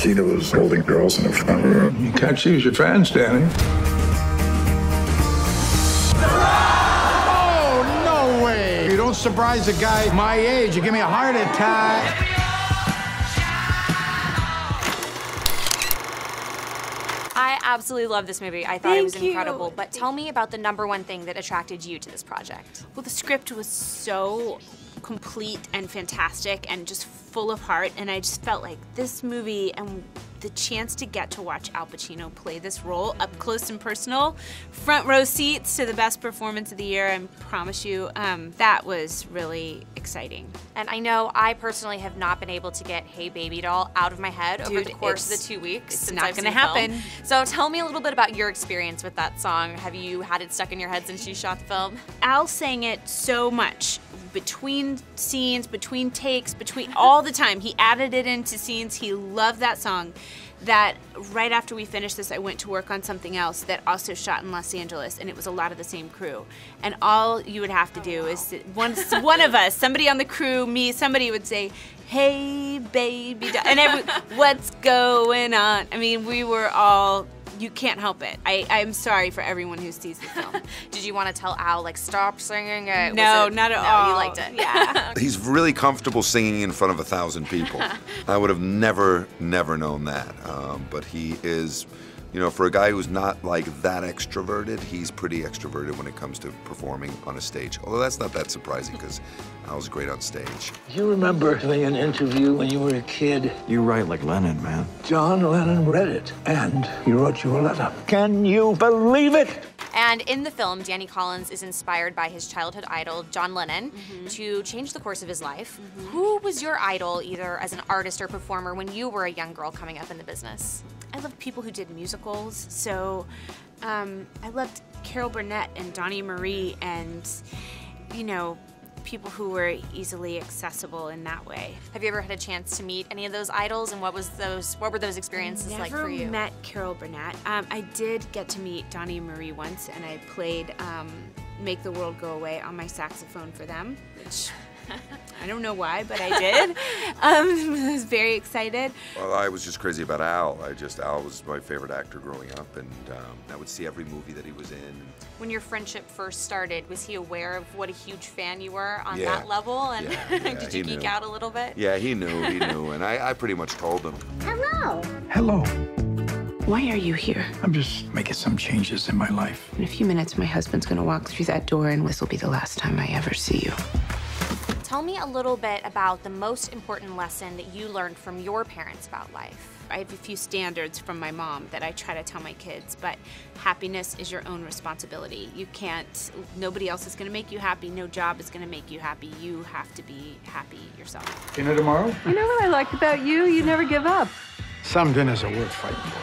Pacino was holding girls in the front room. You can't choose your fans, Danny. Oh, no way! You don't surprise a guy my age. You give me a heart attack. I absolutely love this movie. I thought it was incredible. But tell me about the #1 thing that attracted you to this project. Well, the script was so complete and fantastic and just full of heart, and I just felt like this movie and the chance to get to watch Al Pacino play this role up close and personal, front row seats to the best performance of the year, I promise you, that was really exciting. And I know I personally have not been able to get Hey Baby Doll out of my head over the course of the 2 weeks. It's since not I've gonna seen the film. happen. So tell me a little bit about your experience with that song. Have you had it stuck in your head since you shot the film? Al sang it so much. Between scenes, between takes, between all the time. He added it into scenes. He loved that song. That right after we finished this, I went to work on something else that also shot in Los Angeles, and it was a lot of the same crew. And all you would have to do is one of us, somebody on the crew, me, somebody would say, "Hey, baby," and what's going on? I mean, we were all. You can't help it. I'm sorry for everyone who sees the film. Did you want to tell Al, like, stop singing it? No, not at all. No, you liked it. Yeah. He's really comfortable singing in front of 1,000 people. I would have never known that. But he is, you know, for a guy who's not like that extroverted, he's pretty extroverted when it comes to performing on a stage. Although that's not that surprising because Al's great on stage. You remember doing an interview when you were a kid? You write like Lennon, man. John Lennon read it, and he wrote you a letter. Can you believe it? And in the film, Danny Collins is inspired by his childhood idol, John Lennon, to change the course of his life. Who was your idol, either as an artist or performer, when you were a young girl coming up in the business? I loved people who did musicals, so I loved Carol Burnett and Donnie Marie and, you know, people who were easily accessible in that way. Have you ever had a chance to meet any of those idols, and what were those experiences like for you? Never met Carol Burnett. I did get to meet Donnie Marie once, and I played Make the World Go Away on my saxophone for them, which I don't know why, but I did. I was very excited. Well, I was just crazy about Al. Al was my favorite actor growing up, and I would see every movie that he was in. When your friendship first started, was he aware of what a huge fan you were on that level? And did you geek out a little bit? Yeah, he knew, and I pretty much told him. Hello. Hello. Why are you here? I'm just making some changes in my life. In a few minutes, my husband's gonna walk through that door, and this will be the last time I ever see you. Tell me a little bit about the most important lesson that you learned from your parents about life. I have a few standards from my mom that I try to tell my kids, but happiness is your own responsibility. You can't, nobody else is gonna make you happy, no job is gonna make you happy. You have to be happy yourself. Dinner tomorrow? You know what I like about you? You never give up. Some dinners are worth fighting for.